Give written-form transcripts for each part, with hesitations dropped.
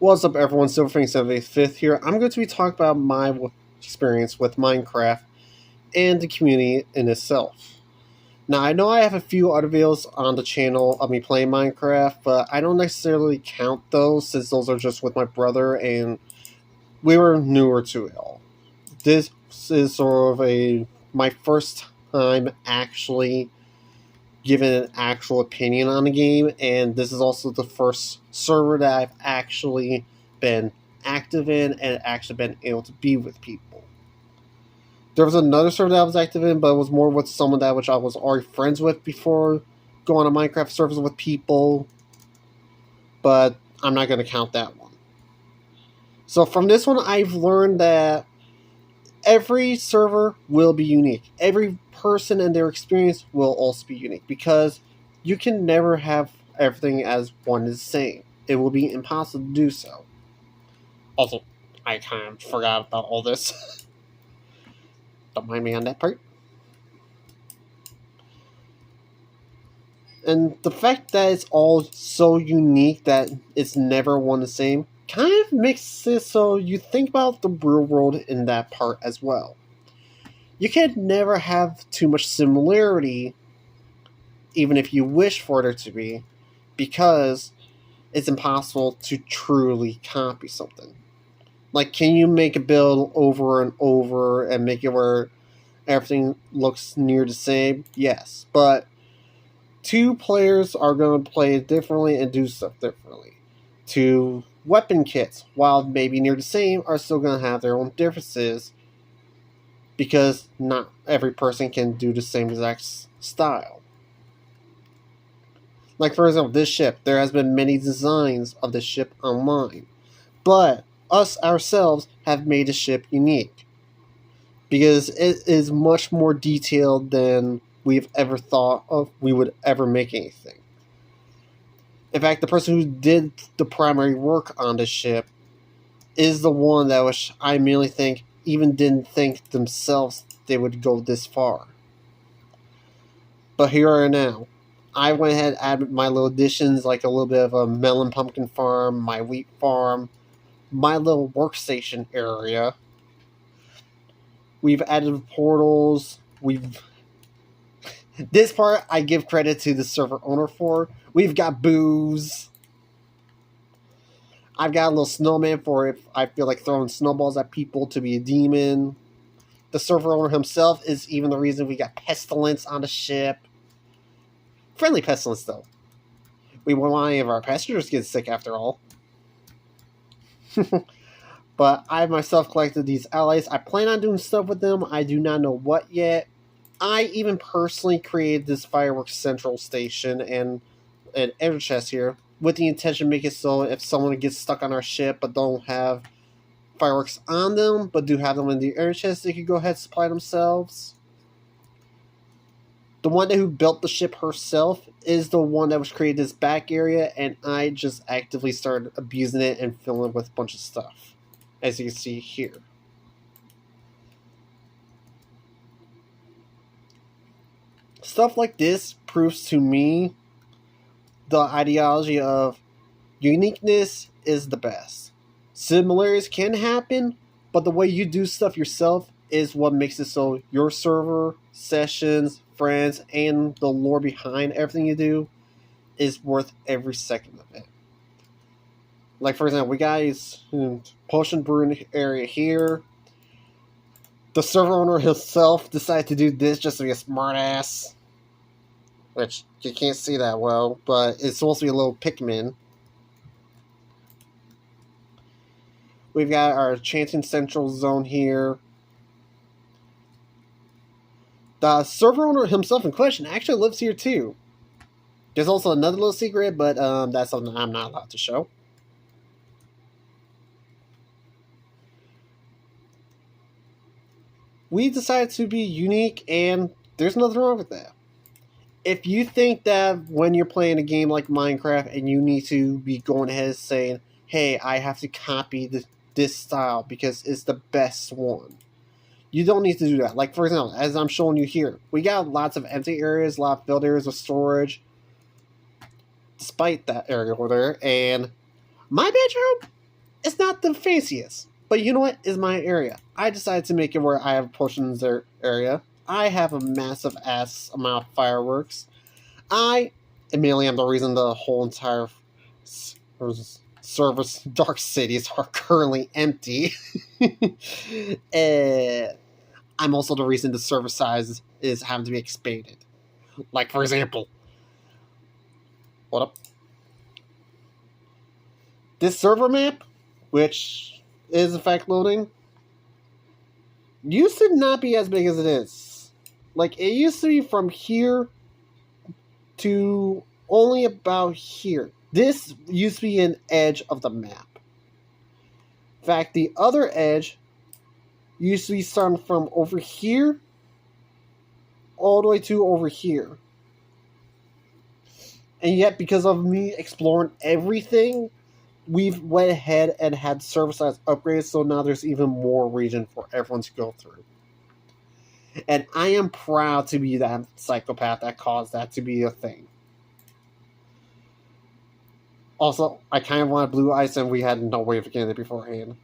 What's up, everyone? Silverfang75 here. I'm going to be talking about my experience with Minecraft and the community in itself. Now, I know I have a few other videos on the channel of me playing Minecraft, but I don't necessarily count those since those are just with my brother and we were newer to it all. This is sort of my first time actually giving an actual opinion on the game, and this is also the first server that I've actually been active in and actually been able to be with people. There was another server that I was active in, but it was more with someone that which I was already friends with before going on Minecraft servers with people, but I'm not going to count that one. So from this one, I've learned that every server will be unique. Every person and their experience will also be unique because you can never have everything as one is the same. It will be impossible to do so. Also, I kind of forgot about all this. Don't mind me on that part. And the fact that it's all so unique that it's never one the same kind of makes it so you think about the real world in that part as well. You can never have too much similarity, even if you wish for there to be, because it's impossible to truly copy something. Like, can you make a build over and over and make it where everything looks near the same? Yes, but two players are going to play it differently and do stuff differently. Two weapon kits, while maybe near the same, are still going to have their own differences because not every person can do the same exact style. Like, for example, this ship. There has been many designs of this ship online, but us ourselves have made the ship unique because it is much more detailed than we've ever thought of we would ever make anything. In fact, the person who did the primary work on the ship is the one that which I merely think even didn't think themselves they would go this far. But here I am now. I went ahead and added my little additions, like a little bit of a melon pumpkin farm, my wheat farm, my little workstation area. We've added portals. This part I give credit to the server owner for. We've got booze. I've got a little snowman for if I feel like throwing snowballs at people to be a demon. The server owner himself is even the reason we got pestilence on the ship. Friendly pestilence, though. We won't want any of our passengers to get sick after all. But I myself collected these allies. I plan on doing stuff with them. I do not know what yet. I even personally created this fireworks central station and an air chest here with the intention to make it so if someone gets stuck on our ship but don't have fireworks on them but do have them in the air chest, they could go ahead and supply themselves. The one who built the ship herself is the one that was created this back area, and I just actively started abusing it and filling it with a bunch of stuff, as you can see here. Stuff like this proves to me the ideology of uniqueness is the best. Similarities can happen, but the way you do stuff yourself is what makes it so your server, sessions, friends, and the lore behind everything you do is worth every second of it. Like, for example, we got this potion brewing area here. The server owner himself decided to do this just to be a smartass, which you can't see that well, but it's supposed to be a little Pikmin. We've got our Chanting Central Zone here. The server owner himself in question actually lives here too. There's also another little secret, but that's something I'm not allowed to show. We decided to be unique, and there's nothing wrong with that. If you think that when you're playing a game like Minecraft and you need to be going ahead and saying, hey, I have to copy this style because it's the best one, you don't need to do that. Like, for example, as I'm showing you here, we got lots of empty areas, a lot of filled areas with storage, despite that area over there. And my bedroom It's not the fanciest, but you know what? It's my area. I decided to make it where I have potions area. I have a massive ass amount of fireworks. I immediately am the reason the whole entire service dark cities are currently empty. uh, I'm also the reason the server size is having to be expanded. Like, for example, what up? This server map, which is in fact loading, used to not be as big as it is. Like, it used to be from here to only about here. This used to be an edge of the map. In fact, the other edge used to be starting from over here all the way to over here. And yet, because of me exploring everything, we've went ahead and had server size upgrades, so now there's even more region for everyone to go through. And I am proud to be that psychopath that caused that to be a thing. Also, I kind of wanted blue ice, and we had no way of getting it beforehand.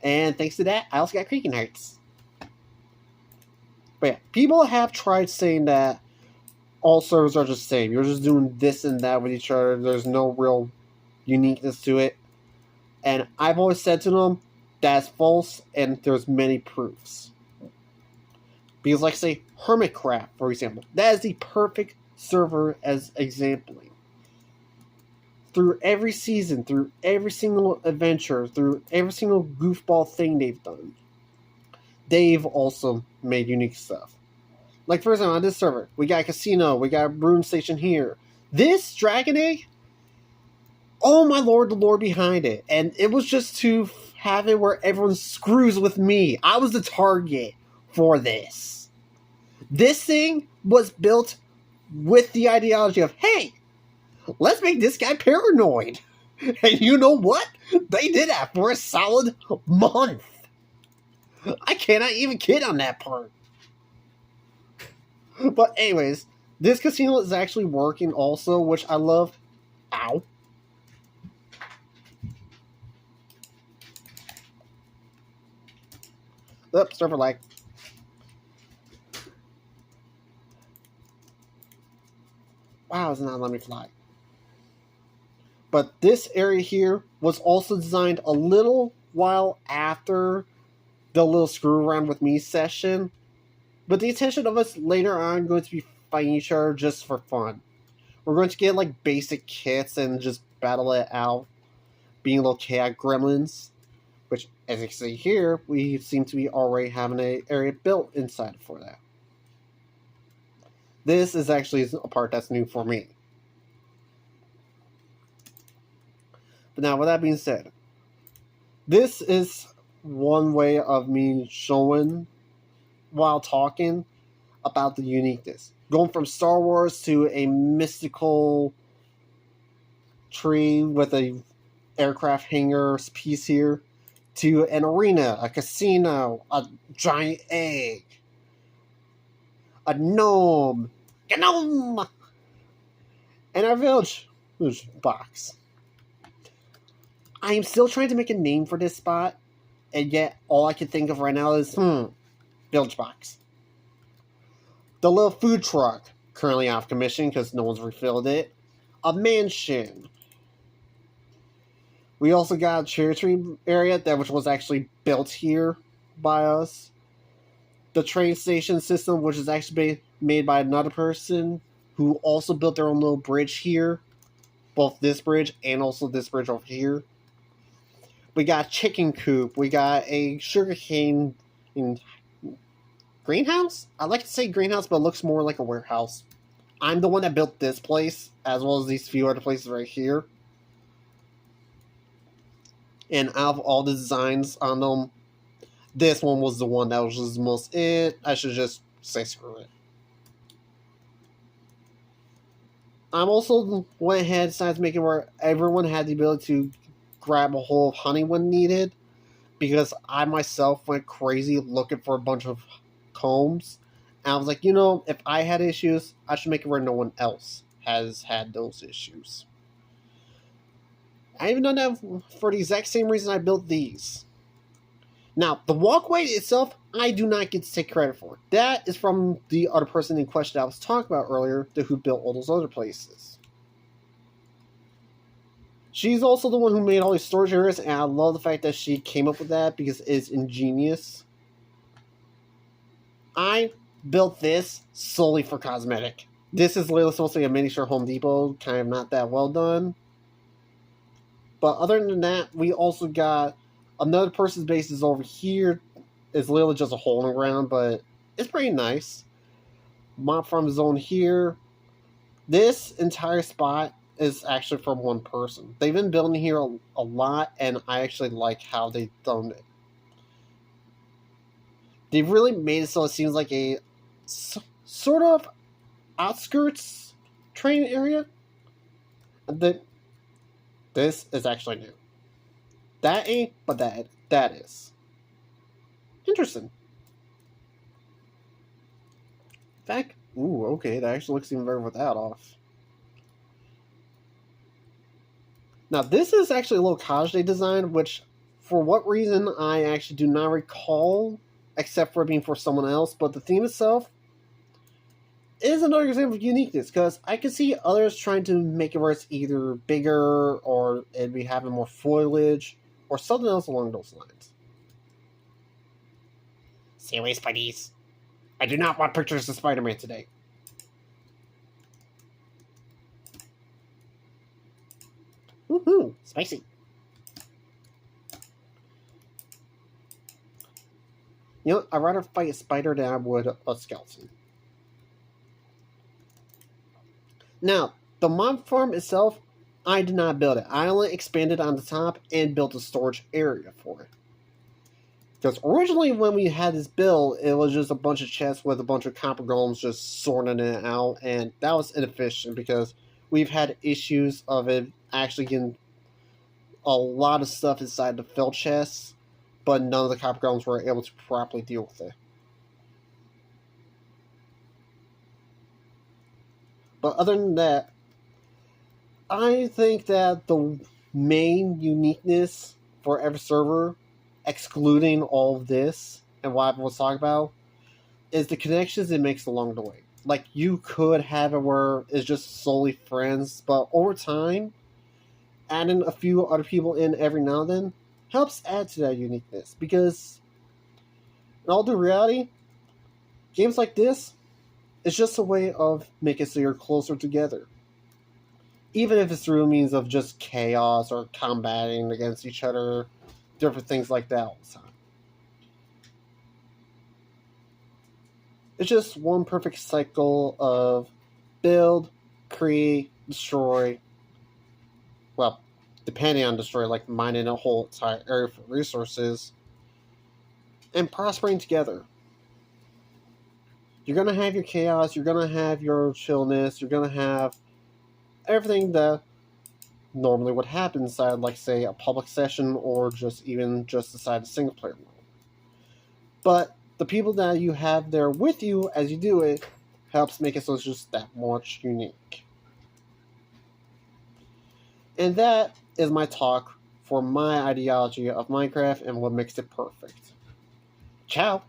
And thanks to that, I also got creaking hearts. But yeah, people have tried saying that all servers are just the same. You're just doing this and that with each other. There's no real uniqueness to it. And I've always said to them, that's false, and there's many proofs. Because, like, say, Hermitcraft, for example, that is the perfect server as exempling. Through every season, through every single adventure, through every single goofball thing they've done, they've also made unique stuff. Like, for example, on this server, we got a casino, we got a rune station here. This Dragon Egg, oh my lord, the lore behind it. And it was just to have it where everyone screws with me. I was the target for this. This thing was built with the ideology of, hey, let's make this guy paranoid. And you know what? They did that for a solid month. I cannot even kid on that part. But anyways, this casino is actually working also, which I love. Ow. Oops, server lag. Wow, it's not letting me fly. But this area here was also designed a little while after the little screw around with me session. But the intention of us later on going to be fighting each other just for fun. We're going to get like basic kits and just battle it out, being little chaotic gremlins. Which, as you can see here, we seem to be already having an area built inside for that. This is actually a part that's new for me. But now, with that being said, this is one way of me showing, while talking, about the uniqueness. Going from Star Wars to a mystical tree with a aircraft hangar piece here, to an arena, a casino, a giant egg, a gnome, and our village box. I am still trying to make a name for this spot, and yet all I can think of right now is, village box. The little food truck, currently off commission because no one's refilled it. A mansion. We also got a cherry tree area which was actually built here by us. The train station system, which is actually made by another person who also built their own little bridge here. Both this bridge and also this bridge over here. We got a chicken coop. We got a sugarcane greenhouse? I like to say greenhouse, but it looks more like a warehouse. I'm the one that built this place, as well as these few other places right here. And out of all the designs on them, this one was the one that was just the most I should just say screw it. I'm also went ahead and decided to make it where everyone had the ability to grab a hole of honey when needed. Because I myself went crazy looking for a bunch of combs. And I was like, if I had issues, I should make it where no one else has had those issues. I even done that for the exact same reason I built these. Now, the walkway itself, I do not get to take credit for. That is from the other person in question I was talking about earlier, who built all those other places. She's also the one who made all these storage areas, and I love the fact that she came up with that because it's ingenious. I built this solely for cosmetic. This is literally supposed to be a miniature Home Depot, kind of not that well done. But other than that, we also got another person's base is over here. It's literally just a hole in the ground, but it's pretty nice. Mob farm zone here. This entire spot is actually from one person. They've been building here a lot, and I actually like how they've done it. They've really made it so it seems like a sort of outskirts train area. This is actually new. That ain't, but that is. Interesting. In fact, ooh, okay, that actually looks even better with that off. Now, this is actually a little cottage they designed, which, for what reason, I actually do not recall, except for it being for someone else, but the theme itself is another example of uniqueness, because I can see others trying to make it where it's either bigger, or it'd be having more foliage, or something else along those lines. Stay away, Spideys. I do not want pictures of Spider-Man today. Woohoo! Spicy. You know, I'd rather fight a spider than I would a skeleton. Now, the mob farm itself, I did not build it. I only expanded on the top and built a storage area for it. Because originally when we had this build, it was just a bunch of chests with a bunch of copper golems just sorting it out, and that was inefficient because we've had issues of it actually getting a lot of stuff inside the fill chests, but none of the copper golems were able to properly deal with it. But other than that, I think that the main uniqueness for every server, excluding all of this and what I was talking about, is the connections it makes along the way. Like, you could have it where it's just solely friends, but over time, adding a few other people in every now and then helps add to that uniqueness. Because, in all due reality, games like this, it's just a way of making so you're closer together. Even if it's through means of just chaos or combating against each other, different things like that all the time. It's just one perfect cycle of build, create, destroy. Well, depending on destroy, like mining a whole entire area for resources, and prospering together. You're going to have your chaos, you're going to have your chillness, you're going to have everything that normally would happen inside, like, say, a public session or just inside a single player world. But the people that you have there with you as you do it helps make it so it's just that much unique. And that is my talk for my ideology of Minecraft and what makes it perfect. Ciao!